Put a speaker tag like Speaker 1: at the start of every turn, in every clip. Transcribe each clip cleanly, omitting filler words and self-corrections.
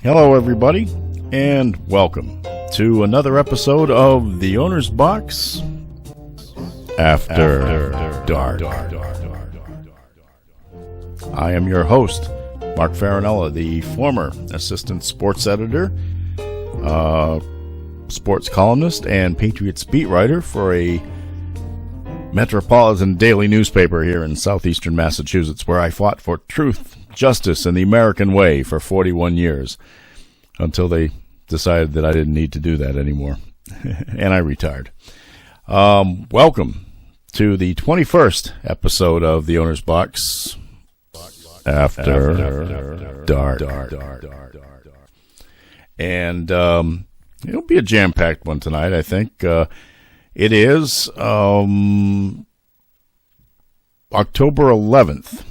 Speaker 1: Hello, everybody, and welcome to another episode of The Owner's Box After Dark. I am your host, Mark Farinella, the former assistant sports editor, sports columnist, and Patriots beat writer for a metropolitan daily newspaper here in southeastern Massachusetts, where I fought for truth, justice, and the American way for 41 years until they decided that I didn't need to do that anymore, and I retired. Welcome to the 21st episode of The Owner's Box After Dark. And it'll be a jam-packed one tonight, I think. It is October 11th.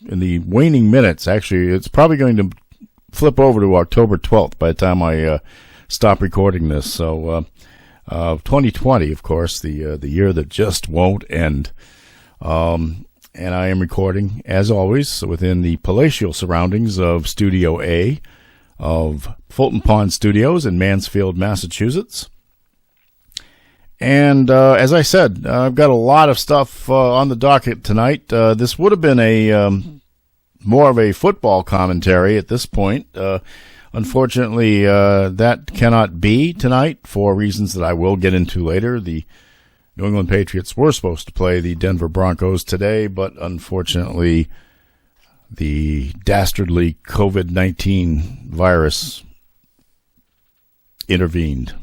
Speaker 1: In the waning minutes, actually, it's probably going to flip over to October 12th by the time I stop recording this. So 2020, of course, the year that just won't end. And I am recording, as always, within the palatial surroundings of Studio A of Fulton Pond Studios in Mansfield, Massachusetts. And as I said, I've got a lot of stuff on the docket tonight. This would have been a more of a football commentary at this point. Unfortunately, that cannot be tonight for reasons that I will get into later. The New England Patriots were supposed to play the Denver Broncos today, but unfortunately, the dastardly COVID-19 virus intervened.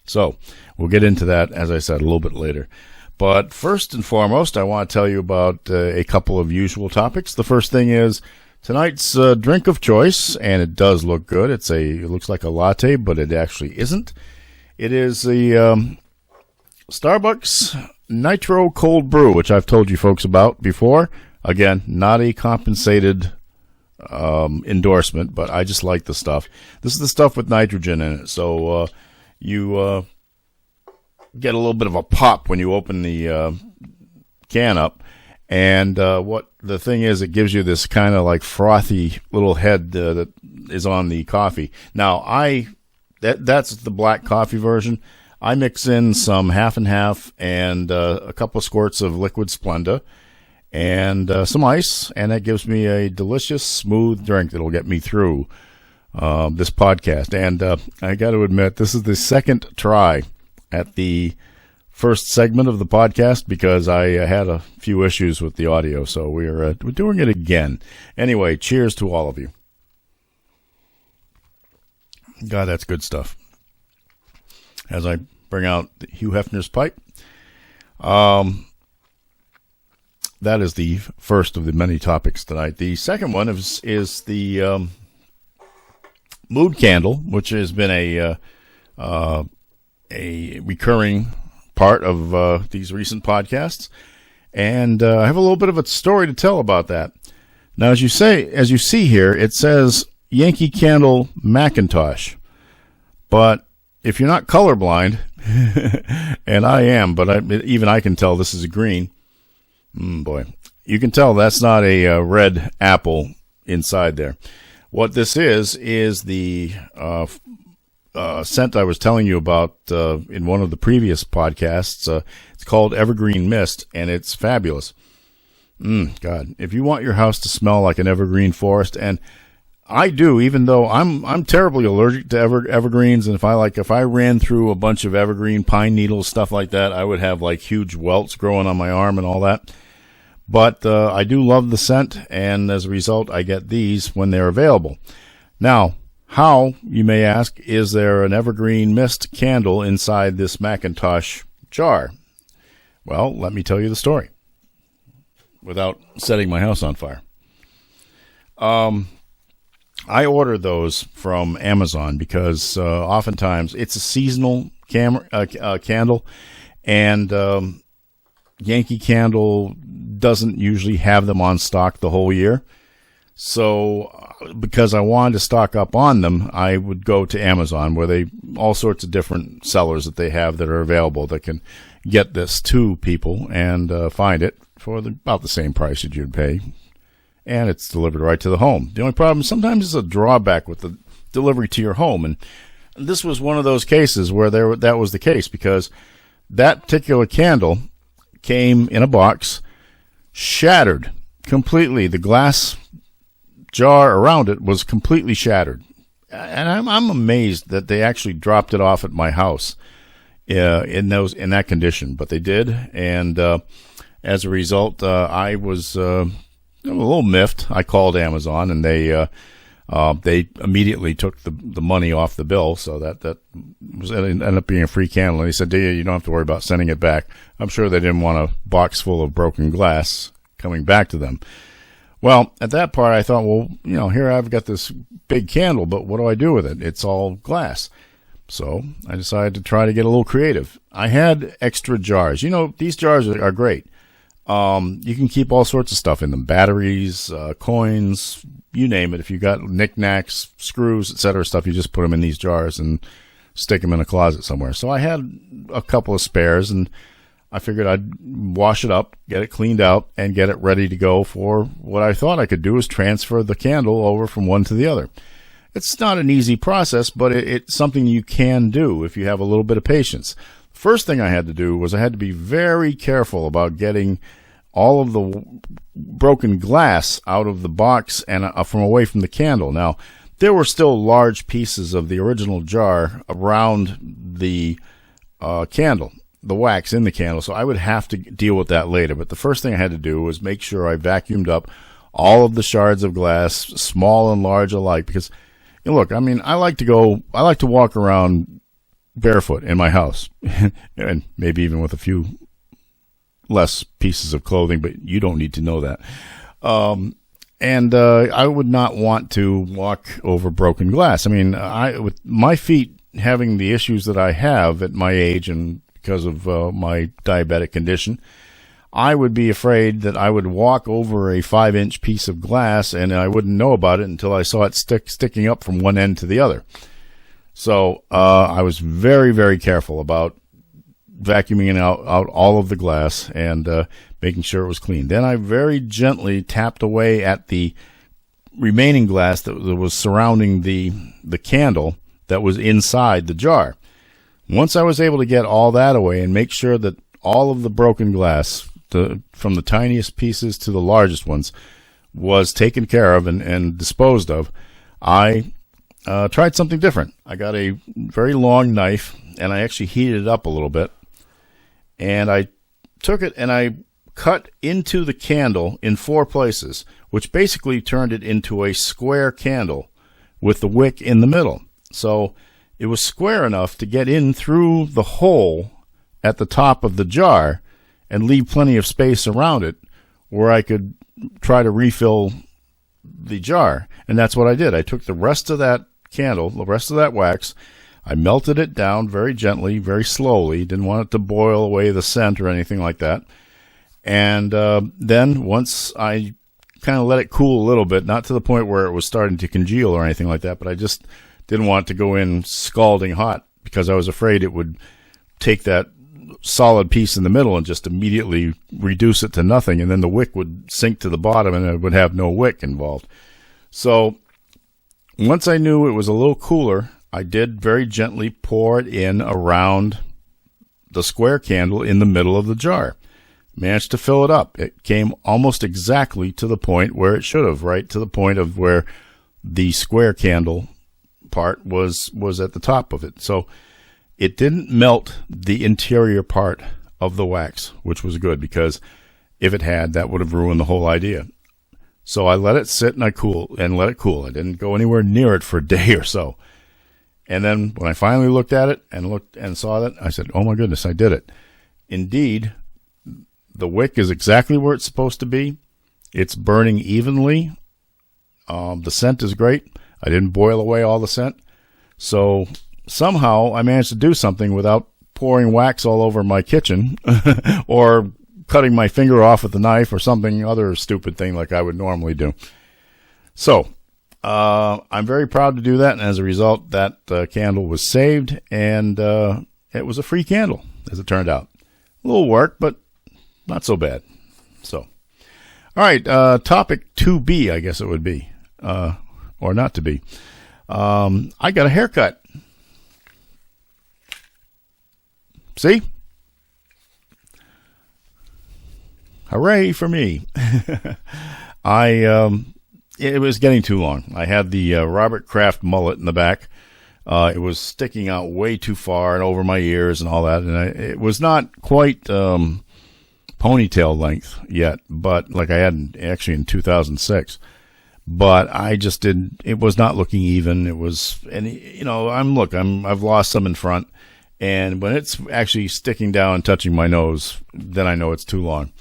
Speaker 1: So we'll get into that, as I said, a little bit later. But first and foremost, I want to tell you about a couple of usual topics. The first thing is tonight's drink of choice, and it does look good. It looks like a latte, but it actually isn't. It is the Starbucks Nitro Cold Brew, which I've told you folks about before. Again, not a compensated endorsement, but I just like the stuff. This is the stuff with nitrogen in it, so you get a little bit of a pop when you open the can up. And what the thing is, it gives you this kind of like frothy little head that is on the coffee. Now, that's the black coffee version. I mix in some half and half and a couple of squirts of liquid Splenda and some ice, and that gives me a delicious, smooth drink that'll get me through this podcast. And I got to admit, this is the second try at the first segment of the podcast because I had a few issues with the audio, so we're doing it again. Anyway, cheers to all of you. God, that's good stuff. As I bring out Hugh Hefner's pipe, that is the first of the many topics tonight. The second one is the mood candle, which has been a recurring part of these recent podcasts, and I have a little bit of a story to tell about that. Now, as you see here, it says Yankee Candle Macintosh, but if you're not colorblind, and I am, but even I can tell this is a green. Boy, you can tell that's not a red apple inside there. What this is the scent I was telling you about in one of the previous podcasts. It's called Evergreen Mist, and it's fabulous. God, if you want your house to smell like an evergreen forest, and I do, even though I'm terribly allergic to evergreens, and if I ran through a bunch of evergreen pine needles, stuff like that, I would have like huge welts growing on my arm and all that. But I do love the scent, and as a result, I get these when they're available. Now, how, you may ask, is there an evergreen mist candle inside this Macintosh jar? Well, let me tell you the story without setting my house on fire. I order those from Amazon because oftentimes it's a seasonal candle, and Yankee Candle doesn't usually have them on stock the whole year. So because I wanted to stock up on them, I would go to Amazon, where all sorts of different sellers that they have that are available that can get this to people and find it for about the same price that you'd pay. And it's delivered right to the home. The only problem, sometimes it's a drawback with delivery to your home. And this was one of those cases where that was the case, because that particular candle came in a box, shattered completely. The glass jar around it was completely shattered. And I'm amazed that they actually dropped it off at my house in that condition, but they did. And as a result, I was a little miffed. I called Amazon, and they immediately took the money off the bill, so that ended up being a free candle. And they said, you don't have to worry about sending it back. I'm sure they didn't want a box full of broken glass coming back to them. Well, at that part, I thought, well, here I've got this big candle, but what do I do with it? It's all glass. So I decided to try to get a little creative. I had extra jars. These jars are great. You can keep all sorts of stuff in them: batteries, coins, you name it. If you got knickknacks, screws, etc., stuff, you just put them in these jars and stick them in a closet somewhere. So I had a couple of spares, and I figured I'd wash it up, get it cleaned out, and get it ready to go for what I thought I could do, is transfer the candle over from one to the other. It's not an easy process, but it's something you can do if you have a little bit of patience. First thing I had to do was I had to be very careful about getting all of the broken glass out of the box and from away from the candle. Now, there were still large pieces of the original jar around the candle, the wax in the candle, so I would have to deal with that later. But the first thing I had to do was make sure I vacuumed up all of the shards of glass, small and large alike, because look, I like to walk around barefoot in my house, and maybe even with a few less pieces of clothing, but you don't need to know that. And I would not want to walk over broken glass. With my feet having the issues that I have at my age, and because of my diabetic condition, I would be afraid that I would walk over a 5-inch piece of glass and I wouldn't know about it until I saw it sticking up from one end to the other. So I was very, very careful about vacuuming out all of the glass and making sure it was clean. Then I very gently tapped away at the remaining glass that was surrounding the candle that was inside the jar. Once I was able to get all that away and make sure that all of the broken glass, from the tiniest pieces to the largest ones, was taken care of and disposed of, I tried something different. I got a very long knife, and I actually heated it up a little bit. And I took it and I cut into the candle in 4 places, which basically turned it into a square candle with the wick in the middle. So it was square enough to get in through the hole at the top of the jar and leave plenty of space around it where I could try to refill the jar. And that's what I did. I took the rest of that candle, the rest of that wax, I melted it down very gently, very slowly. Didn't want it to boil away the scent or anything like that. And then once I kind of let it cool a little bit, not to the point where it was starting to congeal or anything like that, but I just didn't want it to go in scalding hot, because I was afraid it would take that solid piece in the middle and just immediately reduce it to nothing, and then the wick would sink to the bottom and it would have no wick involved. So once I knew it was a little cooler, I did very gently pour it in around the square candle in the middle of the jar. Managed to fill it up. It came almost exactly to the point where it should have, right to the point of where the square candle part was at the top of it. So it didn't melt the interior part of the wax, which was good, because if it had, that would have ruined the whole idea. So I let it sit and let it cool. I didn't go anywhere near it for a day or so. And then when I finally looked at it and saw that, I said, "Oh my goodness, I did it." Indeed, the wick is exactly where it's supposed to be. It's burning evenly. The scent is great. I didn't boil away all the scent. So somehow I managed to do something without pouring wax all over my kitchen or cutting my finger off with a knife or something other stupid thing like I would normally do. So I'm very proud to do that, and as a result, that candle was saved, and it was a free candle, as it turned out. A little work, but not so bad. So, all right, topic 2B, I guess it would be, or not to be. I got a haircut. See? Hooray for me. It was getting too long. I had the Robert Kraft mullet in the back. It was sticking out way too far and over my ears and all that. And it was not quite ponytail length yet, but like I had actually in 2006. But it was not looking even. It was, and I've lost some in front. And when it's actually sticking down and touching my nose, then I know it's too long.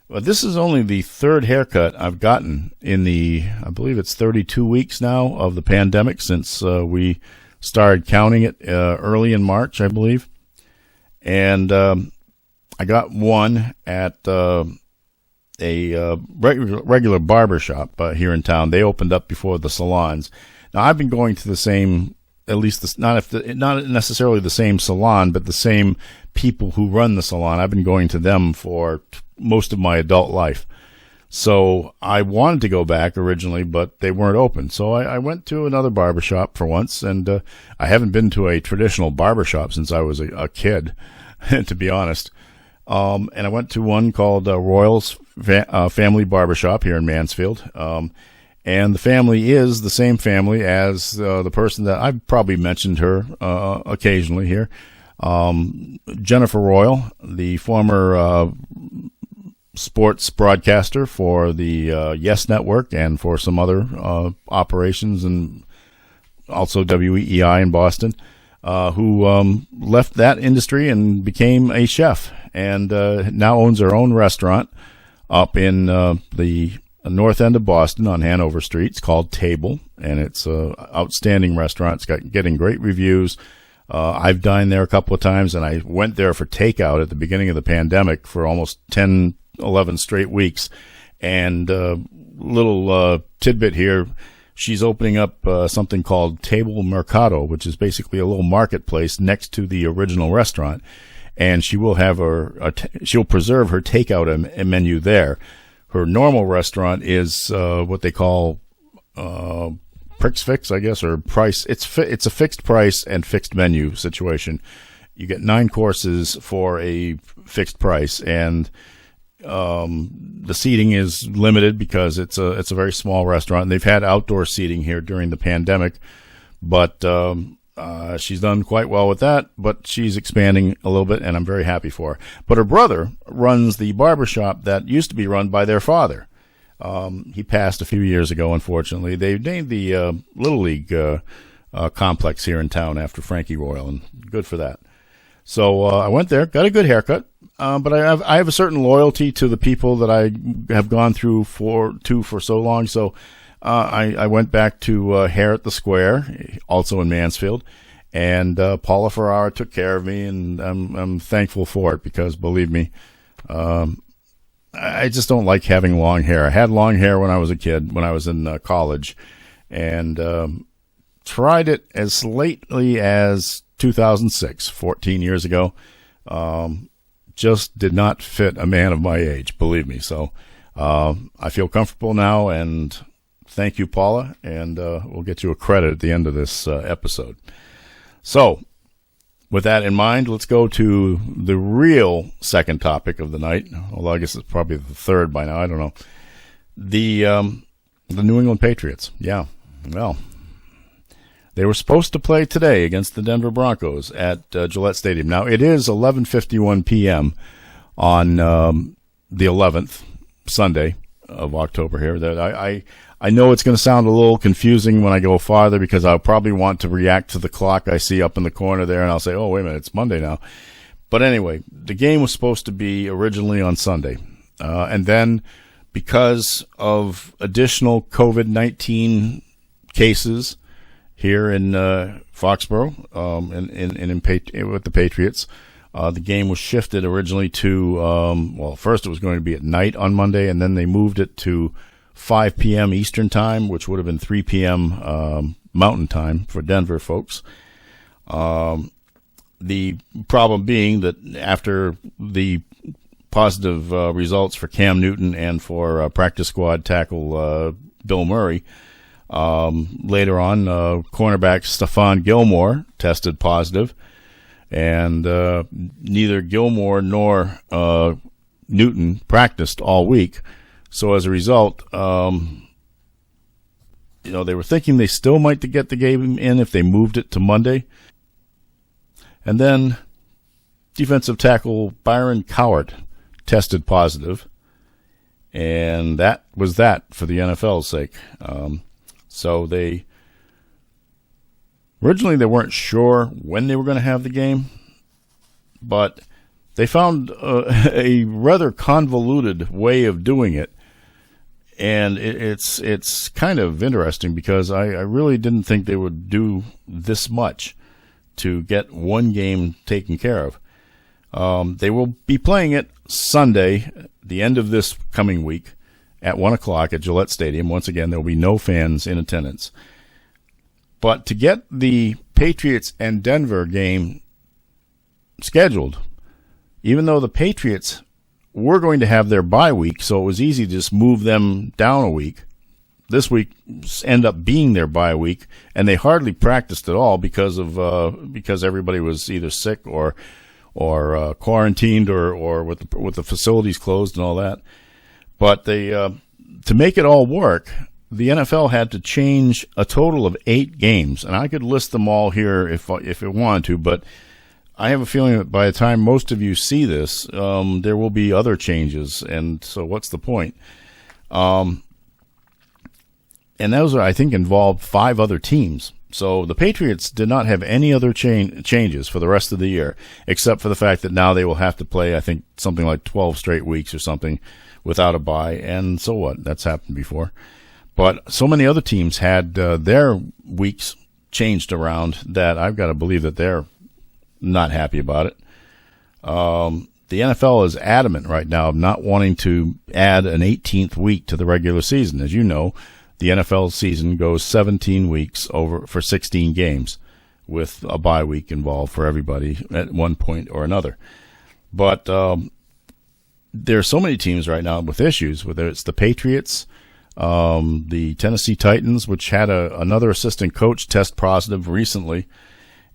Speaker 1: But this is only the third haircut I've gotten in I believe it's 32 weeks now of the pandemic since we started counting it early in March, I believe. And I got one at a regular barber shop here in town. They opened up before the salons. Now, I've been going to the same, at least not necessarily the same salon, but the same people who run the salon. I've been going to them for most of my adult life. So I wanted to go back originally, but they weren't open. So I went to another barbershop for once, and I haven't been to a traditional barbershop since I was a kid, to be honest. And I went to one called Royals Family Barbershop here in Mansfield. And the family is the same family as the person that I've probably mentioned her occasionally here. Jennifer Royal, the former sports broadcaster for the Yes Network and for some other operations, and also WEEI in Boston, who left that industry and became a chef, and now owns her own restaurant up in the north end of Boston on Hanover Street. It's called Table, and it's an outstanding restaurant. It's getting great reviews. I've dined there a couple of times, and I went there for takeout at the beginning of the pandemic for almost 10, 11 straight weeks. And little tidbit here, she's opening up something called Table Mercado, which is basically a little marketplace next to the original restaurant. And she will have she'll preserve her takeout menu there. Her normal restaurant is what they call Prix Fix, I guess, or price. It's a fixed price and fixed menu situation. You get 9 courses for a fixed price, and the seating is limited because it's a very small restaurant. And they've had outdoor seating here during the pandemic, but she's done quite well with that. But she's expanding a little bit, and I'm very happy for her. But her brother runs the barbershop that used to be run by their father. He passed a few years ago, unfortunately. They named the Little League complex here in town after Frankie Royal, and good for that. So I went there, got a good haircut, but I have a certain loyalty to the people that I have gone through for so long. So I went back to Hair at the Square, also in Mansfield, and Paula Ferrara took care of me, and I'm thankful for it because, believe me, I just don't like having long hair. I had long hair when I was a kid, when I was in college, and tried it as lately as 2006, 14 years ago. Just did not fit a man of my age, believe me. So I feel comfortable now, and thank you, Paula, and we'll get you a credit at the end of this episode. So with that in mind, let's go to the real second topic of the night, although I guess it's probably the third by now. I don't know. The New England Patriots. Yeah, well, they were supposed to play today against the Denver Broncos at Gillette Stadium. Now, it is 11:51 p.m. on the 11th, Sunday of October here. That I know it's going to sound a little confusing when I go farther because I'll probably want to react to the clock I see up in the corner there, and I'll say, oh, wait a minute, it's Monday now. But anyway, the game was supposed to be originally on Sunday. And then because of additional COVID-19 cases here in Foxborough with the Patriots, the game was shifted originally to, first it was going to be at night on Monday, and then they moved it to 5 p.m. Eastern time, which would have been 3 p.m. Mountain time for Denver folks. The problem being that after the positive results for Cam Newton and for practice squad tackle Bill Murray, Later on, cornerback Stephon Gilmore tested positive, and neither Gilmore nor Newton practiced all week. So as a result, they were thinking they still might get the game in if they moved it to Monday. And then defensive tackle Byron Cowart tested positive, and that was that for the NFL's sake. So originally they weren't sure when they were going to have the game, but they found a rather convoluted way of doing it. And it's kind of interesting because I really didn't think they would do this much to get one game taken care of. They will be playing it Sunday, the end of this coming week, at 1 o'clock at Gillette Stadium. Once again, there will be no fans in attendance. But to get the Patriots and Denver game scheduled, even though the Patriots were going to have their bye week, so it was easy to just move them down a week, this week end up being their bye week, and they hardly practiced at all because everybody was either sick or quarantined or with the facilities closed and all that. But to make it all work, the NFL had to change a total of 8 games, and I could list them all here if it wanted to, but I have a feeling that by the time most of you see this, there will be other changes, and so what's the point? And those, I think, involved 5 other teams. So the Patriots did not have any other changes for the rest of the year, except for the fact that now they will have to play, I think, something like 12 straight weeks or something without a bye, and so what? That's happened before. But so many other teams had their weeks changed around that I've got to believe that they're not happy about it. The NFL is adamant right now of not wanting to add an 18th week to the regular season. As you know, the NFL season goes 17 weeks over for 16 games, with a bye week involved for everybody at one point or another. But there are so many teams right now with issues, whether it's the Patriots, the Tennessee Titans, which had another assistant coach test positive recently,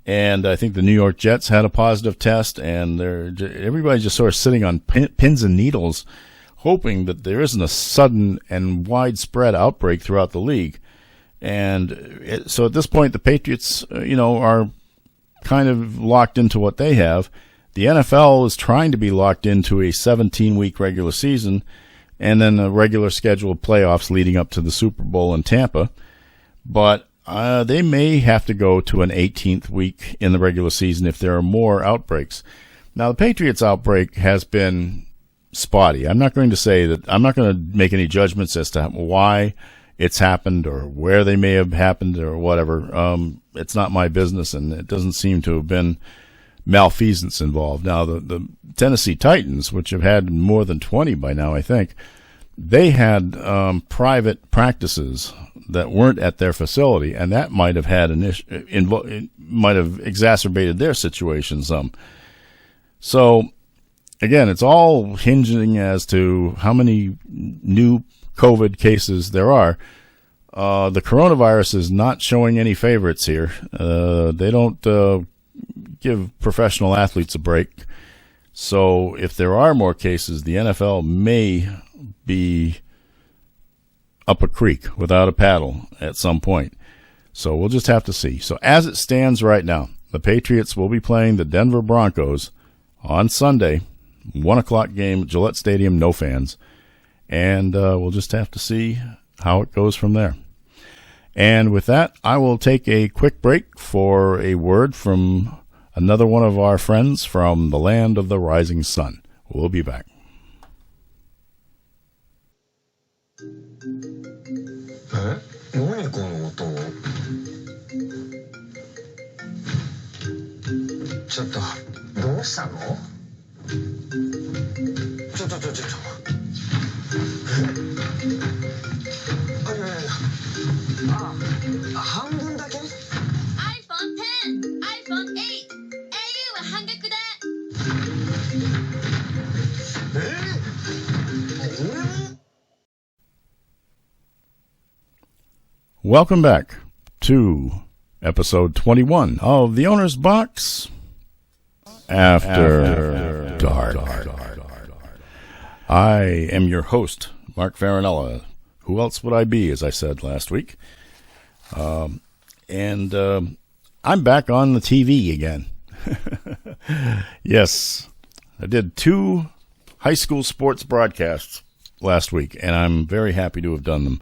Speaker 1: and I think the New York Jets had a positive test, and everybody's just sort of sitting on pins and needles, hoping that there isn't a sudden and widespread outbreak throughout the league. And so at this point, the Patriots, are kind of locked into what they have. The NFL is trying to be locked into a 17-week regular season and then a regular scheduled playoffs leading up to the Super Bowl in Tampa. But they may have to go to an 18th week in the regular season if there are more outbreaks. Now, the Patriots outbreak has been spotty. I'm not going to make any judgments as to why it's happened or where they may have happened or whatever. It's not my business, and it doesn't seem to have been malfeasance involved. Now, the Tennessee Titans, which have had more than 20 by now, I think, they had private practices that weren't at their facility, and that might have had might have exacerbated their situation some. So, again, it's all hinging as to how many new COVID cases there are. The coronavirus is not showing any favorites here. They don't give professional athletes a break. So if there are more cases, the NFL may be up a creek without a paddle at some point. So we'll just have to see. So as it stands right now, the Patriots will be playing the Denver Broncos on Sunday, 1 o'clock game at Gillette Stadium, no fans. And we'll just have to see how it goes from there. And with that, I will take a quick break for a word from another one of our friends from the land of the rising sun. We'll be back.
Speaker 2: iPhone 10, iPhone 8, au は半額だ。
Speaker 1: Welcome back to episode 21 of The Owner's Box After Dark. I am your host, Mark Farinella. Who else would I be, as I said last week? And I'm back on the TV again. Yes, I did 2 high school sports broadcasts last week, and I'm very happy to have done them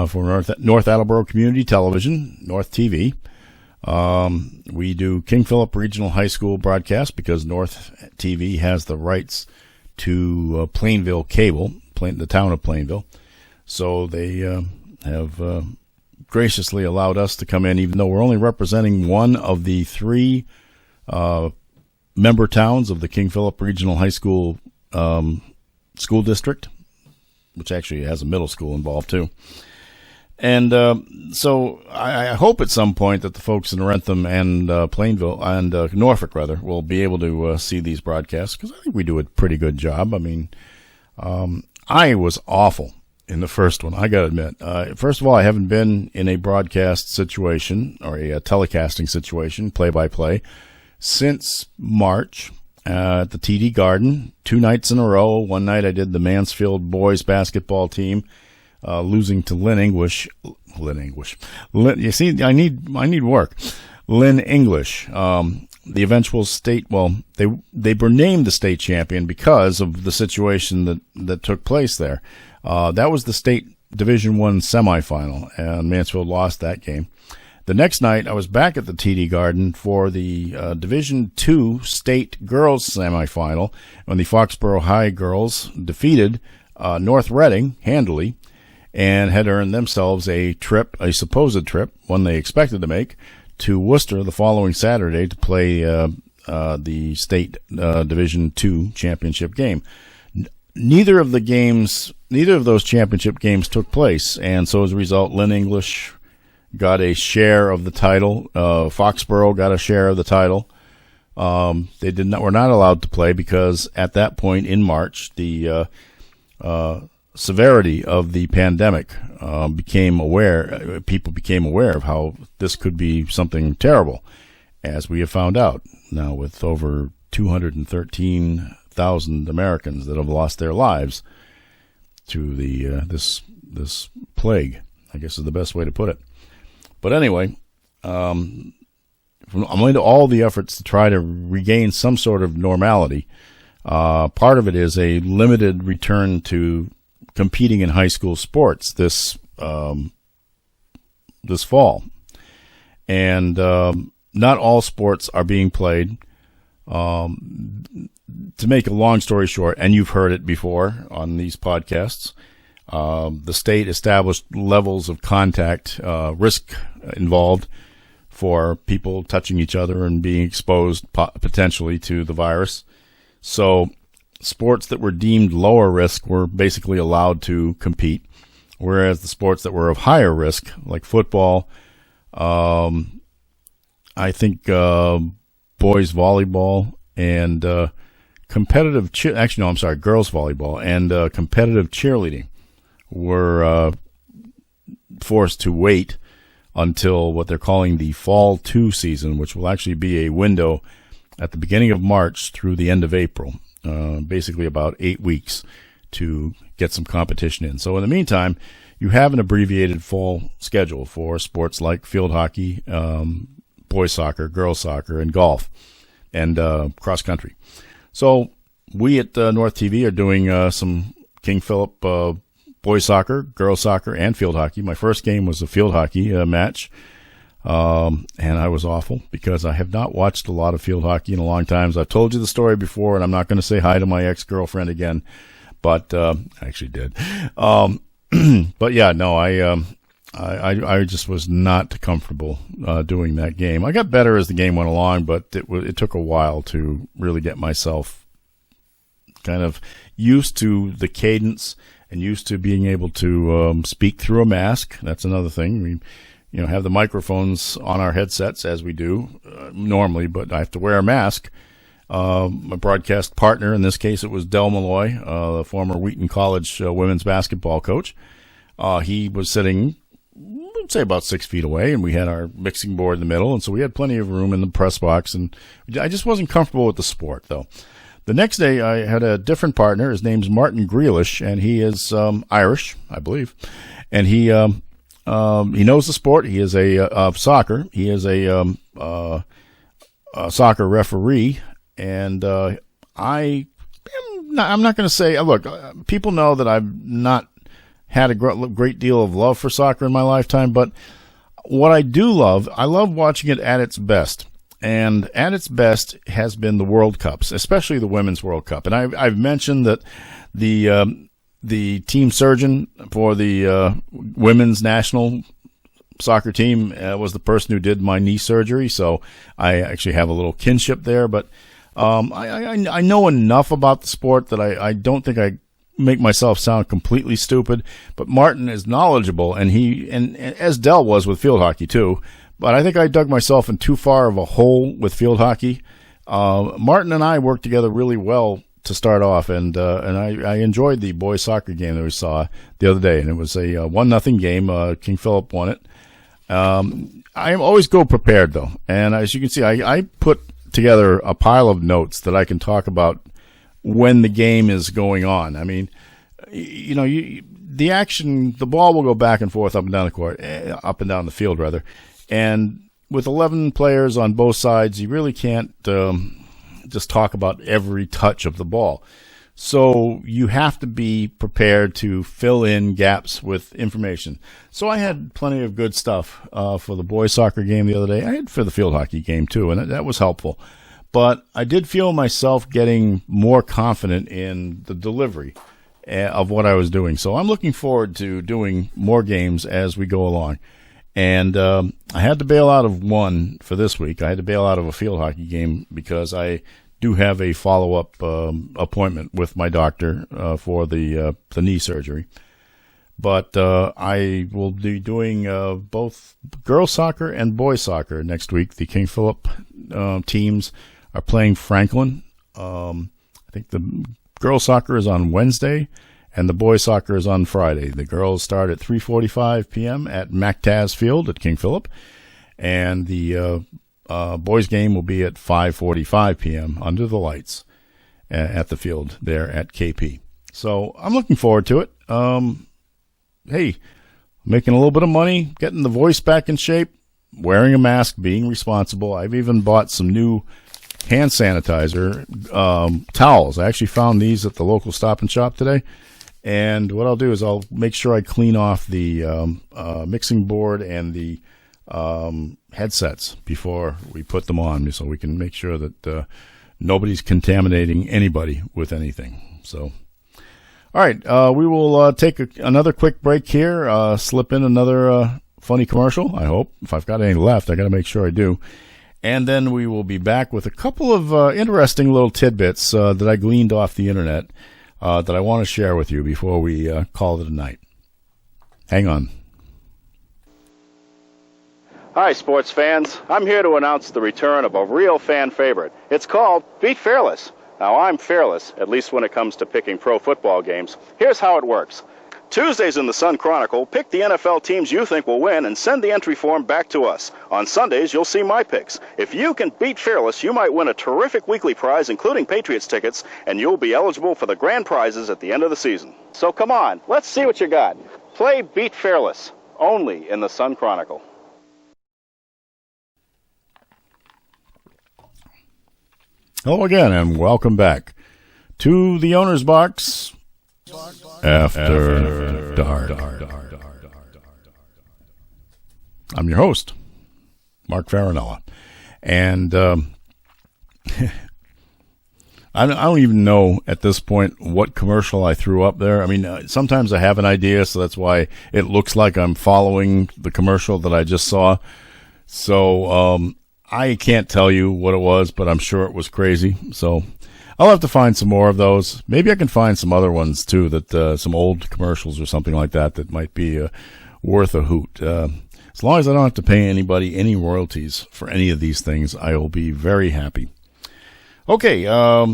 Speaker 1: for North Attleboro Community Television, North TV. We do King Philip Regional High School broadcast because North TV has the rights to Plainville Cable, the town of Plainville. So they have graciously allowed us to come in, even though we're only representing one of the 3 member towns of the King Philip Regional High School school district, which actually has a middle school involved too. And so I hope at some point that the folks in Rentham and Plainville and Norfolk, rather, will be able to see these broadcasts, because I think we do a pretty good job. I mean, I was awful in the first one, I got to admit. First of all, I haven't been in a broadcast situation or a telecasting situation, play-by-play, since March at the TD Garden, 2 nights in a row. One night I did the Mansfield boys basketball team, losing to Lynn English. You see, I need work. Lynn English, the eventual state. Well, they were named the state champion because of the situation that took place there. That was the state Division I semifinal, and Mansfield lost that game. The next night, I was back at the TD Garden for the Division II state girls semifinal when the Foxborough High girls defeated North Reading handily, and had earned themselves a supposed trip, one they expected to make, to Worcester the following Saturday to play the state Division II championship game. Neither of those championship games took place, and so as a result, Lynn English got a share of the title. Foxborough got a share of the title. They were not allowed to play because at that point in March, the severity of the pandemic people became aware of how this could be something terrible, as we have found out now with over 213,000 Americans that have lost their lives to this plague, I guess is the best way to put it. But anyway, I'm into all the efforts to try to regain some sort of normality. Part of it is a limited return to competing in high school sports this fall, and not all sports are being played. To make a long story short, and you've heard it before on these podcasts, the state established levels of contact risk involved for people touching each other and being exposed potentially to the virus. So sports that were deemed lower risk were basically allowed to compete, whereas the sports that were of higher risk, like football, I think boys volleyball and girls volleyball and competitive cheerleading were forced to wait until what they're calling the Fall 2 season, which will actually be a window at the beginning of March through the end of April, basically about 8 weeks to get some competition in. So in the meantime, you have an abbreviated fall schedule for sports like field hockey, boys soccer, girls soccer, and golf, and cross country. So we at North TV are doing some King Philip boys soccer, girls soccer, and field hockey. My first game was a field hockey match, and I was awful because I have not watched a lot of field hockey in a long time. So I've told you the story before, and I'm not going to say hi to my ex-girlfriend again, but I actually did. But yeah, no, I just was not comfortable doing that game. I got better as the game went along, but it took a while to really get myself kind of used to the cadence and used to being able to speak through a mask. That's another thing. We, have the microphones on our headsets as we do normally, but I have to wear a mask. My broadcast partner, in this case, it was Del Malloy, the former Wheaton College women's basketball coach. He was sitting would say about 6 feet away, and we had our mixing board in the middle, and so we had plenty of room in the press box, and I just wasn't comfortable with the sport, though. The next day, I had a different partner. His name's Martin Grealish, and he is Irish, I believe, and he knows the sport. He is of soccer. He is a soccer referee, and I'm not going to say, look, people know that I've not had a great deal of love for soccer in my lifetime, but what I do love, I love watching it at its best. And at its best has been the World Cups, especially the Women's World Cup. And I've mentioned that the team surgeon for the women's national soccer team was the person who did my knee surgery, so I actually have a little kinship there. But I know enough about the sport that I don't think I make myself sound completely stupid. But Martin is knowledgeable, and as Dell was with field hockey too. But I think I dug myself in too far of a hole with field hockey. Martin and I worked together really well to start off, and I enjoyed the boys soccer game that we saw the other day, and it was a 1-0 game. King Philip won it. I always go prepared, though, and as you can see, I put together a pile of notes that I can talk about when the game is going on. I mean, the action, the ball will go back and forth up and down the court, up and down the field, rather. And with 11 players on both sides, you really can't just talk about every touch of the ball. So you have to be prepared to fill in gaps with information. So I had plenty of good stuff for the boys soccer game the other day. I had for the field hockey game too, and that was helpful. But I did feel myself getting more confident in the delivery of what I was doing. So I'm looking forward to doing more games as we go along. And I had to bail out of one for this week. I had to bail out of a field hockey game because I do have a follow-up appointment with my doctor for the knee surgery. But I will be doing both girls soccer and boys soccer next week. The King Philip teams are playing Franklin. I think the girls soccer is on Wednesday, and the boys soccer is on Friday. The girls start at 3:45 p.m. at MacTaz Field at King Philip, and the boys game will be at 5:45 p.m. under the lights at the field there at KP. So I'm looking forward to it. Hey, making a little bit of money, getting the voice back in shape, wearing a mask, being responsible. I've even bought some new hand sanitizer towels. I actually found these at the local Stop and Shop today. And what I'll do is I'll make sure I clean off the mixing board and the headsets before we put them on, so we can make sure that nobody's contaminating anybody with anything. So, all right, we will take another quick break here, slip in another funny commercial, I hope. If I've got any left, I got to make sure I do. And then we will be back with a couple of interesting little tidbits that I gleaned off the internet that I want to share with you before we call it a night. Hang on.
Speaker 3: Hi, sports fans. I'm here to announce the return of a real fan favorite. It's called Beat Fearless. Now, I'm fearless, at least when it comes to picking pro football games. Here's how it works. Tuesdays in the Sun Chronicle, pick the NFL teams you think will win and send the entry form back to us. On Sundays, you'll see my picks. If you can beat Fearless, you might win a terrific weekly prize, including Patriots tickets, and you'll be eligible for the grand prizes at the end of the season. So come on, let's see what you got. Play Beat Fearless, only in the Sun Chronicle.
Speaker 1: Hello again, and welcome back to the Owner's Box After Dark. I'm your host, Mark Farinella, and I don't even know at this point what commercial I threw up there. I mean, sometimes I have an idea, so that's why it looks like I'm following the commercial that I just saw. So I can't tell you what it was, but I'm sure it was crazy. So I'll have to find some more of those. Maybe I can find some other ones too, that some old commercials or something like that might be worth a hoot. As long as I don't have to pay anybody any royalties for any of these things, I will be very happy. Okay, I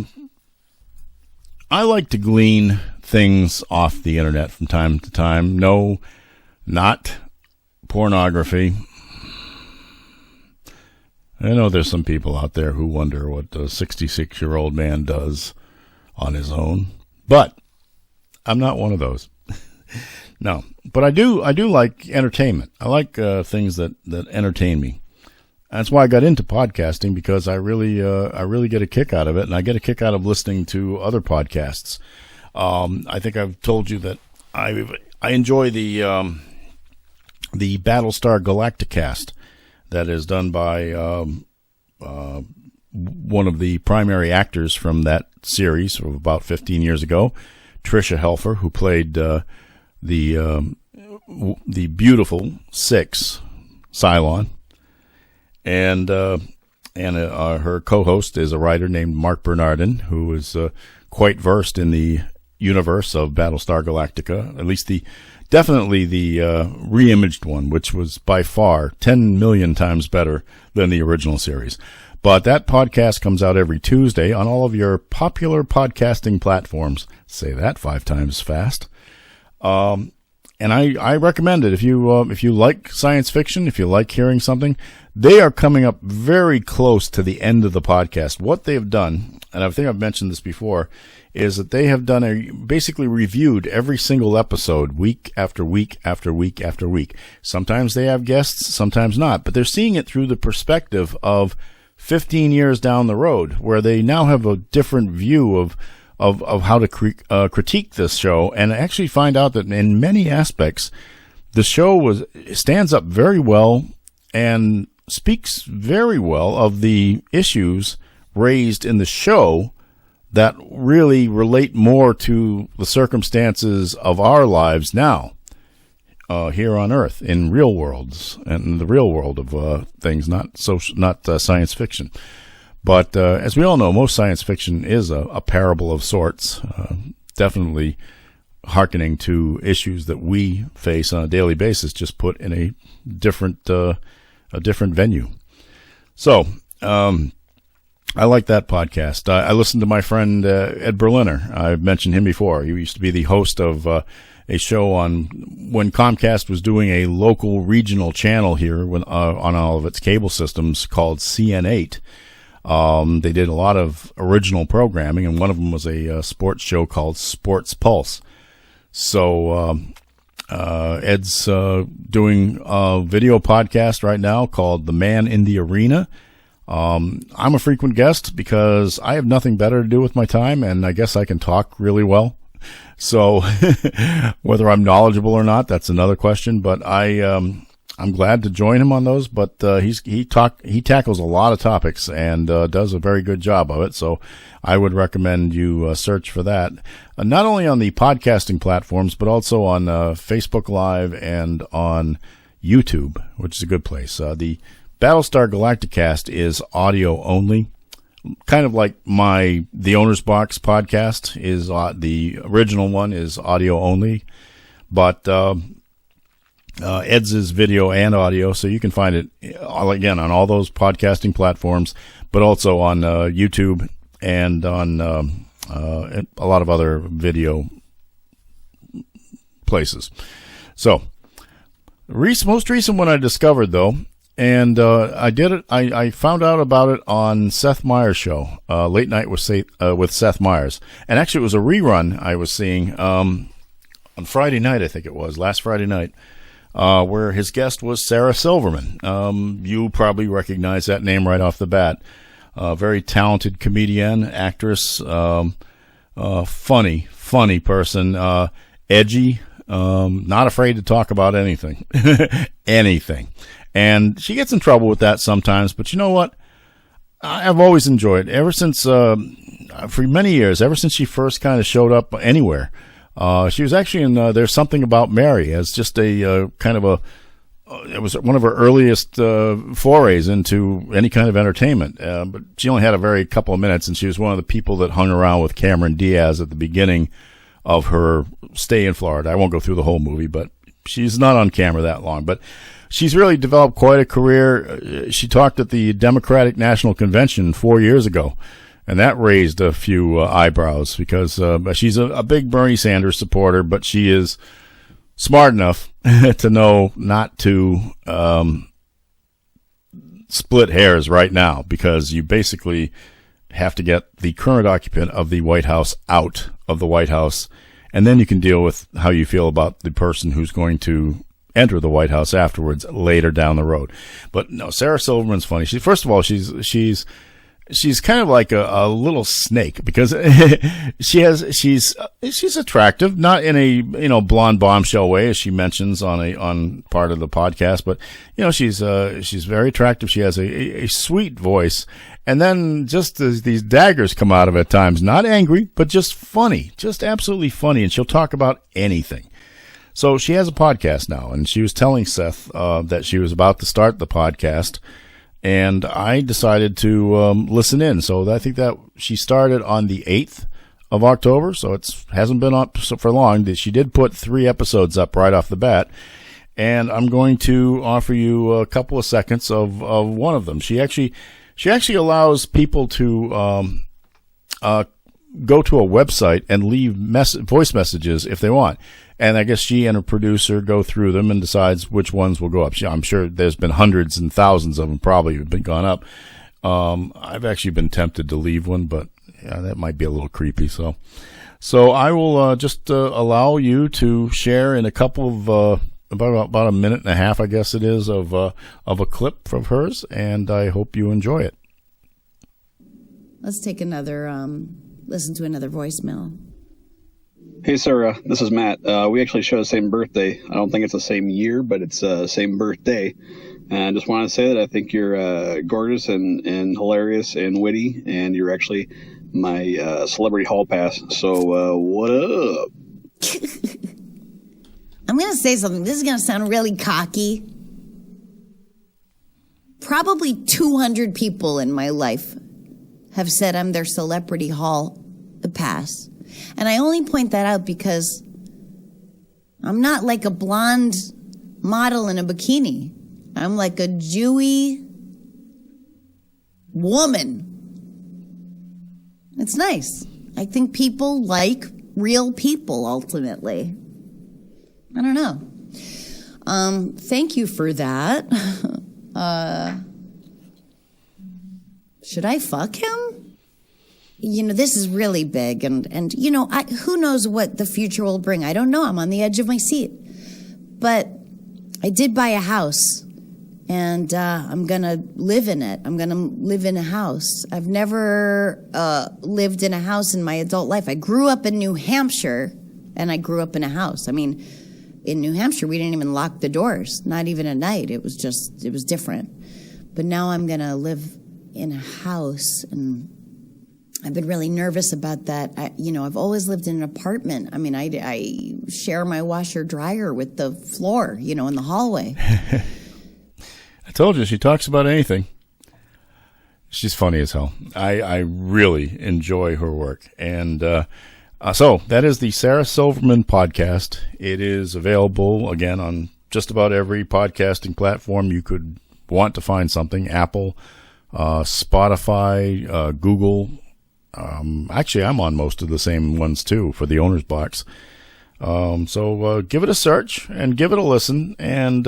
Speaker 1: like to glean things off the internet from time to time. No, not pornography. I know there's some people out there who wonder what a 66-year-old man does on his own, but I'm not one of those. No, but I do like entertainment. I like things that entertain me. That's why I got into podcasting, because I really get a kick out of it, and I get a kick out of listening to other podcasts. I think I've told you that I enjoy the Battlestar Galacticast that is done by one of the primary actors from that series of about 15 years ago, Tricia Helfer, who played the beautiful Six, Cylon, and her co-host is a writer named Mark Bernardin, who is quite versed in the universe of Battlestar Galactica, at least definitely the reimaged one, which was by far 10 million times better than the original series. But that podcast comes out every Tuesday on all of your popular podcasting platforms. Say that 5 times fast. And I recommend it if you like science fiction, if you like hearing something. They are coming up very close to the end of the podcast. What they have done, and I think I've mentioned this before, is that they have basically reviewed every single episode week after week after week after week. Sometimes they have guests, sometimes not, but they're seeing it through the perspective of 15 years down the road, where they now have a different view of how to critique this show, and actually find out that in many aspects, the show stands up very well and speaks very well of the issues raised in the show that really relate more to the circumstances of our lives now, here on Earth, in real worlds, and in the real world of things, not science fiction. But as we all know, most science fiction is a parable of sorts, definitely hearkening to issues that we face on a daily basis, just put in a different venue. So I like that podcast. I listened to my friend Ed Berliner. I've mentioned him before. He used to be the host of a show when Comcast was doing a local regional channel here on all of its cable systems called CN8. They did a lot of original programming, and one of them was a sports show called Sports Pulse. So Ed's doing a video podcast right now called The Man in the Arena. I'm a frequent guest because I have nothing better to do with my time, and I guess I can talk really well. So whether I'm knowledgeable or not, that's another question. But I'm glad to join him on those. But he tackles a lot of topics and does a very good job of it. So I would recommend you search for that, not only on the podcasting platforms, but also on Facebook Live and on YouTube, which is a good place. The Battlestar Galacticast is audio only, kind of like the Owner's Box podcast is the original one is audio only, but Ed's is video and audio, so you can find it again on all those podcasting platforms, but also on YouTube and on a lot of other video places. So, most recent one I discovered though. And I did it. I found out about it on Seth Meyers' show, Late Night with Seth Meyers. And actually, it was a rerun I was seeing on Friday night, I think it was, last Friday night, where his guest was Sarah Silverman. You probably recognize that name right off the bat. Very talented comedian, actress, funny person, edgy, not afraid to talk about anything. Anything. And she gets in trouble with that sometimes, but you know what? I've always enjoyed, ever since, for many years, ever since she first kind of showed up anywhere. She was actually in There's Something About Mary as just a kind of it was one of her earliest forays into any kind of entertainment. But she only had a very couple of minutes, and she was one of the people that hung around with Cameron Diaz at the beginning of her stay in Florida. I won't go through the whole movie, but she's not on camera that long. But she's really developed quite a career. She talked at the Democratic National Convention 4 years ago, and that raised a few eyebrows because she's a big Bernie Sanders supporter, but she is smart enough to know not to split hairs right now, because you basically have to get the current occupant of the White House out of the White House, and then you can deal with how you feel about the person who's going to enter the White House afterwards later down the road. But no, Sarah Silverman's funny. First of all, she's kind of like a little snake, because she's attractive, not in a, blonde bombshell way, as she mentions on part of the podcast, but, she's very attractive. She has a sweet voice. And then just these daggers come out of it at times, not angry, but just funny, just absolutely funny. And she'll talk about anything. So she has a podcast now, and she was telling Seth that she was about to start the podcast, and I decided to listen in. So I think that she started on the 8th of October, so it hasn't been up for long. She did put 3 episodes up right off the bat, and I'm going to offer you a couple of seconds of one of them. She actually allows people to go to a website and leave voice messages if they want. And I guess she and her producer go through them and decides which ones will go up. I'm sure there's been hundreds and thousands of them probably have been gone up. I've actually been tempted to leave one, but that might be a little creepy. So I will just allow you to share in a couple of about a minute and a half, I guess it is, of a clip from hers, and I hope you enjoy it.
Speaker 4: Let's take listen to another voicemail.
Speaker 5: Hey, Sarah, this is Matt. We actually share the same birthday. I don't think it's the same year, but it's the same birthday. And I just want to say that I think you're gorgeous and hilarious and witty, and you're actually my celebrity hall pass. So what up?
Speaker 4: I'm going to say something. This is going to sound really cocky. Probably 200 people in my life have said I'm their celebrity hall pass. And I only point that out because I'm not like a blonde model in a bikini. I'm like a Jewy woman. It's nice. I think people like real people, ultimately. I don't know. Thank you for that. Should I fuck him? This is really big, and who knows what the future will bring. I don't know. I'm on the edge of my seat. But I did buy a house, and I'm going to live in it. I'm going to live in a house. I've never lived in a house in my adult life. I grew up in New Hampshire, and I grew up in a house. I mean, in New Hampshire, we didn't even lock the doors, not even at night. It was different. But now I'm going to live in a house, and I've been really nervous about that. I've always lived in an apartment. I mean, I share my washer dryer with the floor, in the hallway.
Speaker 1: I told you, she talks about anything. She's funny as hell. I really enjoy her work. And so that is the Sarah Silverman podcast. It is available, again, on just about every podcasting platform you could want to find something. Apple, Spotify, Google. Actually, I'm on most of the same ones, too, for the owner's box. So give it a search and give it a listen. And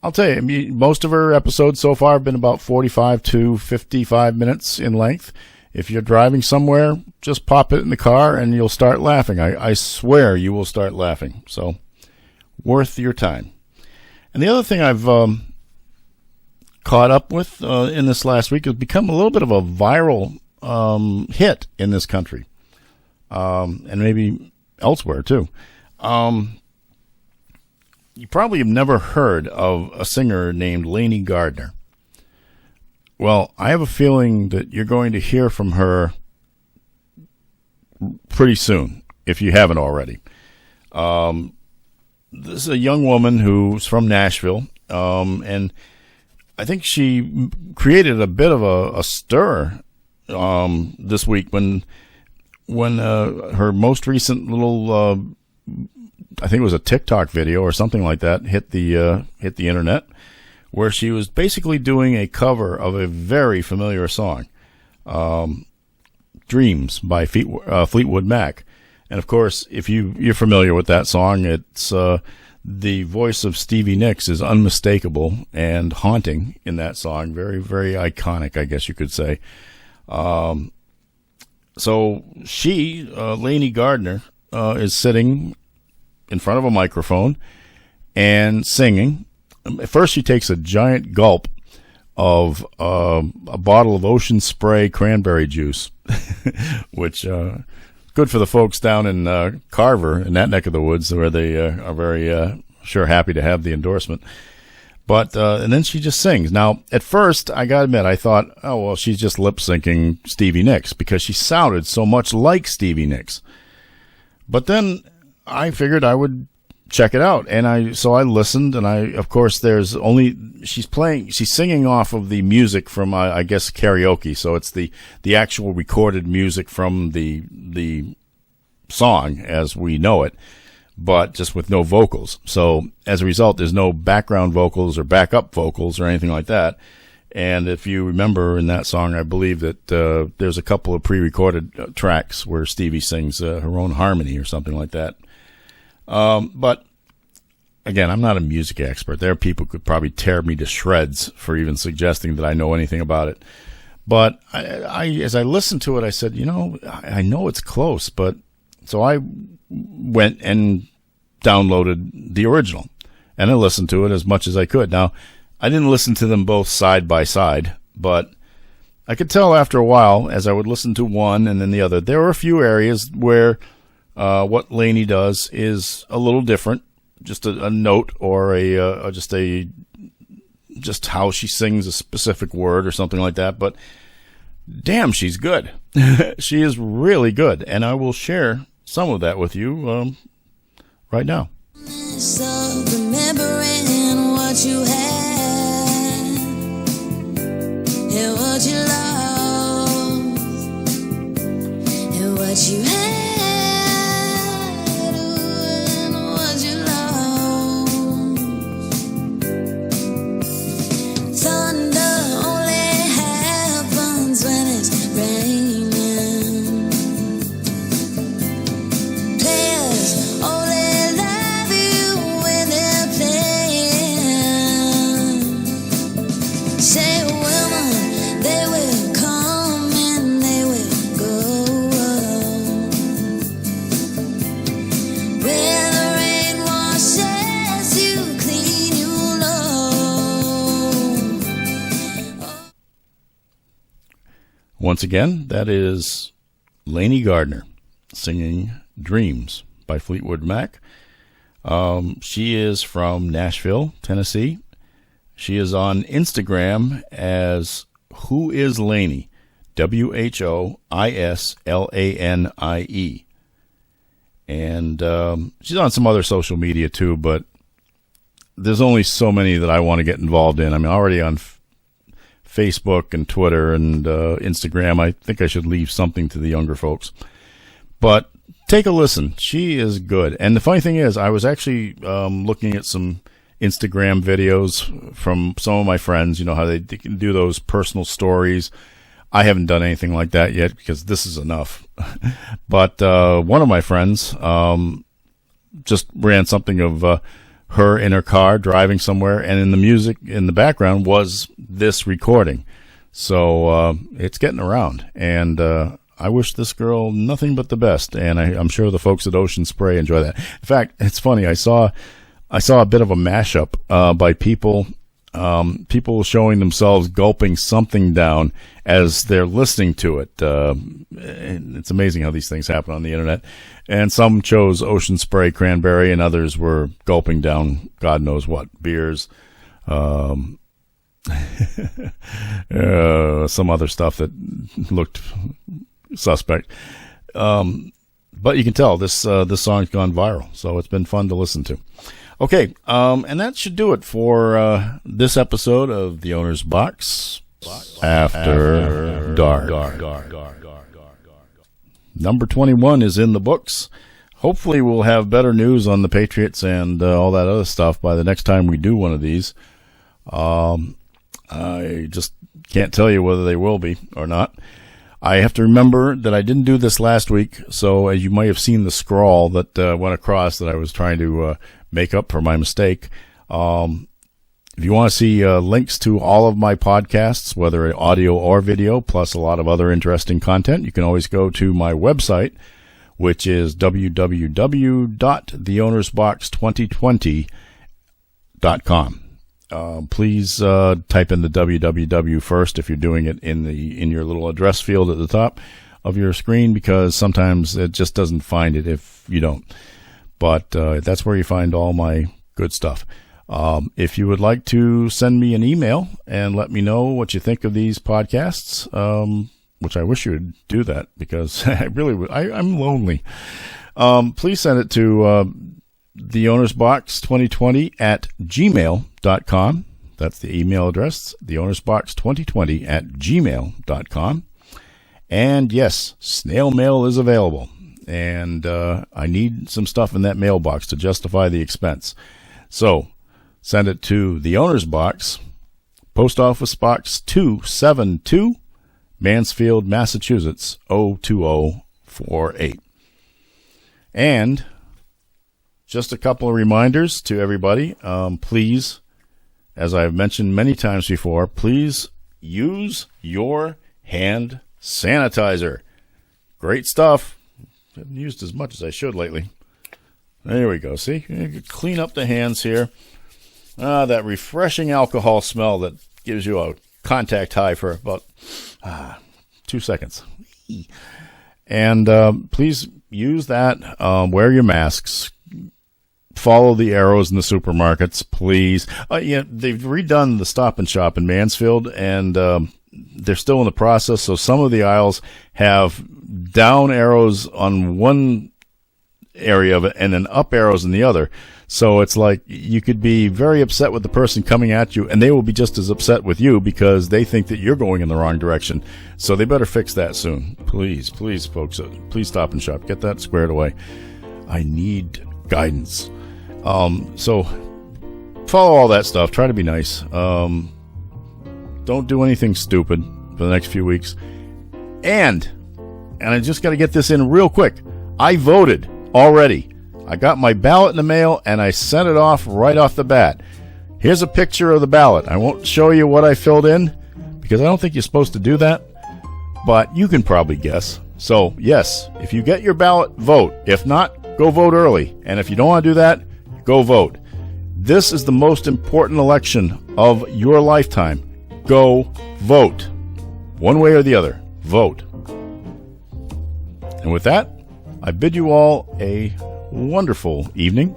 Speaker 1: I'll tell you, most of her episodes so far have been about 45 to 55 minutes in length. If you're driving somewhere, just pop it in the car and you'll start laughing. I swear you will start laughing. So worth your time. And the other thing I've caught up with in this last week has become a little bit of a viral hit in this country, and maybe elsewhere too. You probably have never heard of a singer named Lanie Gardner. Well, I have a feeling that you're going to hear from her pretty soon, if you haven't already. This is a young woman who's from Nashville, and I think she created a bit of a stir this week when her most recent little I think it was a TikTok video or something like that hit the internet, where she was basically doing a cover of a very familiar song, Dreams by Fleetwood Mac. And, of course, if you're familiar with that song, it's the voice of Stevie Nicks is unmistakable and haunting in that song. Very, very iconic, I guess you could say. So she, Lanie Gardner, is sitting in front of a microphone and singing. At first, she takes a giant gulp of a bottle of Ocean Spray cranberry juice, which good for the folks down in Carver, in that neck of the woods, where they are very sure happy to have the endorsement. But and then she just sings. Now, at first, I got to admit, I thought, oh, well, she's just lip-syncing Stevie Nicks because she sounded so much like Stevie Nicks. But then I figured I would check it out, and so I listened, and of course, she's singing off of the music from, I guess, karaoke, so it's the actual recorded music from the song as we know it, but just with no vocals. So as a result, there's no background vocals or backup vocals or anything like that. And if you remember in that song, I believe that there's a couple of pre-recorded tracks where Stevie sings her own harmony or something like that. But again, I'm not a music expert. There are people who could probably tear me to shreds for even suggesting that I know anything about it. But as I listened to it, I said, I know it's close, but so I went and downloaded the original and I listened to it as much as I could. Now, I didn't listen to them both side by side, but I could tell after a while as I would listen to one and then the other, there were a few areas where what Lanie does is a little different, just a note or just how she sings a specific word or something like that. But damn, she's good. She is really good, and I will share some of that with you right now.
Speaker 2: So remembering what you had and what you lost and what you had.
Speaker 1: Once again, that is Lanie Gardner singing Dreams by Fleetwood Mac. She is from Nashville, Tennessee. She is on Instagram as Who Is Lanie, WHOISLANIE. And she's on some other social media too, but there's only so many that I want to get involved in. I'm already on Facebook and Twitter and Instagram. I think I should leave something to the younger folks. But take a listen. She is good. And the funny thing is, I was actually looking at some Instagram videos from some of my friends, how they can do those personal stories. I haven't done anything like that yet because this is enough. But one of my friends just ran something of her in her car driving somewhere, and in the music in the background was this recording. So it's getting around, and I wish this girl nothing but the best, and I'm sure the folks at Ocean Spray enjoy that. In fact, it's funny, I saw a bit of a mashup by people showing themselves gulping something down as they're listening to it. And it's amazing how these things happen on the internet. And some chose Ocean Spray cranberry, and others were gulping down God knows what, beers, some other stuff that looked suspect. But you can tell this song's gone viral, so it's been fun to listen to. Okay, and that should do it for this episode of The Owner's Box After Dark. Number 21 is in the books. Hopefully we'll have better news on the Patriots and all that other stuff by the next time we do one of these. I just can't tell you whether they will be or not. I have to remember that I didn't do this last week, so as you might have seen the scrawl that went across that I was trying to make up for my mistake. If you want to see links to all of my podcasts, whether audio or video, plus a lot of other interesting content, you can always go to my website, which is www.theownersbox2020.com. Please type in the www first if you're doing it in your little address field at the top of your screen, because sometimes it just doesn't find it if you don't. But that's where you find all my good stuff. If you would like to send me an email and let me know what you think of these podcasts, which I wish you would do that, because I really would. I'm lonely. Please send it to theownersbox2020@gmail.com. That's the email address, theownersbox2020@gmail.com. And yes, snail mail is available. And I need some stuff in that mailbox to justify the expense. So send it to the Owner's Box, Post Office Box 272, Mansfield, Massachusetts 02048. And just a couple of reminders to everybody. Please, as I've mentioned many times before, please use your hand sanitizer. Great stuff. I haven't used as much as I should lately. There we go. See? You can clean up the hands here. That refreshing alcohol smell that gives you a contact high for about 2 seconds. And please use that. Wear your masks. Follow the arrows in the supermarkets, please. They've redone the Stop and Shop in Mansfield, and they're still in the process. So some of the aisles have down arrows on one area of it and then up arrows in the other. So it's like you could be very upset with the person coming at you, and they will be just as upset with you because they think that you're going in the wrong direction. So they better fix that soon. Please, folks, please Stop and Shop. Get that squared away. I need guidance. So follow all that stuff. Try to be nice. Don't do anything stupid for the next few weeks. And I just got to get this in real quick. I voted already. I got my ballot in the mail, and I sent it off right off the bat. Here's a picture of the ballot. I won't show you what I filled in because I don't think you're supposed to do that, but you can probably guess. So, yes, if you get your ballot, vote. If not, go vote early. And if you don't want to do that, go vote. This is the most important election of your lifetime. Go vote. One way or the other. Vote. And with that, I bid you all a wonderful evening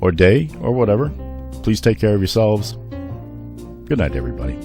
Speaker 1: or day or whatever. Please take care of yourselves. Good night, everybody.